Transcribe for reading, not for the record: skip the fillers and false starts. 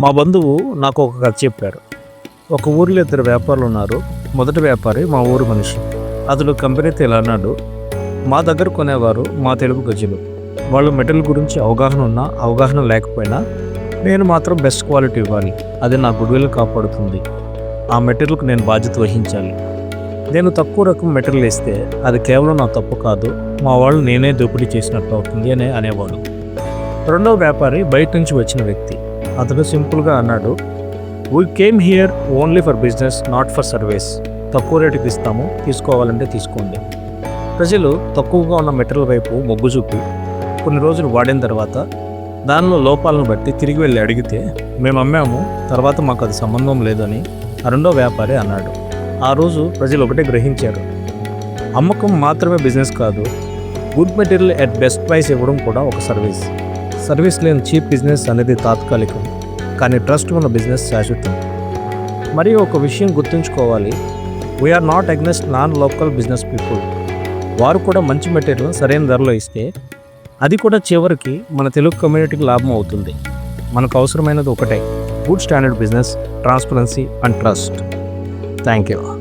మా బంధువు నాకు ఒక కథ చెప్పాడు. ఒక ఊరిలో ఇద్దరు వ్యాపారులు ఉన్నారు. మొదటి వ్యాపారి మా ఊరు మనిషి. అతడు కంపెనీతో ఇలా అన్నాడు: మా దగ్గర కొనేవారు మా తెలుగు గజులు. వాళ్ళు మెటల్ గురించి అవగాహన ఉన్నా అవగాహన లేకపోయినా నేను మాత్రం బెస్ట్ క్వాలిటీ ఇవ్వాలి. అది నా గుడ్విల్ కాపాడుతుంది. ఆ మెటీరియల్కు నేను బాధ్యత వహించాలి. నేను తక్కువ రకం మెటీరియల్ ఇస్తే అది కేవలం నా తప్పు కాదు, మా వాళ్ళు నేనే దోపిడీ చేసినట్టు అవుతుంది అని అనేవాడు. రెండవ వ్యాపారి బయట నుంచి వచ్చిన వ్యక్తి. అతను సింపుల్గా అన్నాడు: we came here only for business, not for service. తక్కువ రేటుకి ఇస్తాము, తీసుకోవాలంటే తీసుకోండి. ప్రజలు తక్కువగా ఉన్న మెటీరియల్ వైపు మొగ్గు చూపి కొన్ని రోజులు వాడిన తర్వాత దానిలో లోపాలను బట్టి తిరిగి వెళ్ళి అడిగితే మేము అమ్మాము, తర్వాత మాకు అది సంబంధం లేదని ఆ రెండో వ్యాపారి అన్నాడు. ఆ రోజు ప్రజలు ఒకటే గ్రహించారు: అమ్మకం మాత్రమే బిజినెస్ కాదు, good material at best price ఇవ్వడం కూడా ఒక సర్వీస్. సర్వీస్ లేని చీప్ బిజినెస్ అనేది తాత్కాలికం, కానీ ట్రస్ట్ ఉన్న బిజినెస్ శాశ్వతం. మరియు ఒక విషయం గుర్తుంచుకోవాలి: we're not against non local business people. వారు కూడా మంచి మెటీరియల్ సరైన ధరలో ఇస్తే అది కూడా చివరికి మన తెలుగు కమ్యూనిటీకి లాభం అవుతుంది. మనకు అవసరమైనది ఒకటే: good standard business, transparency and trust. Thank you.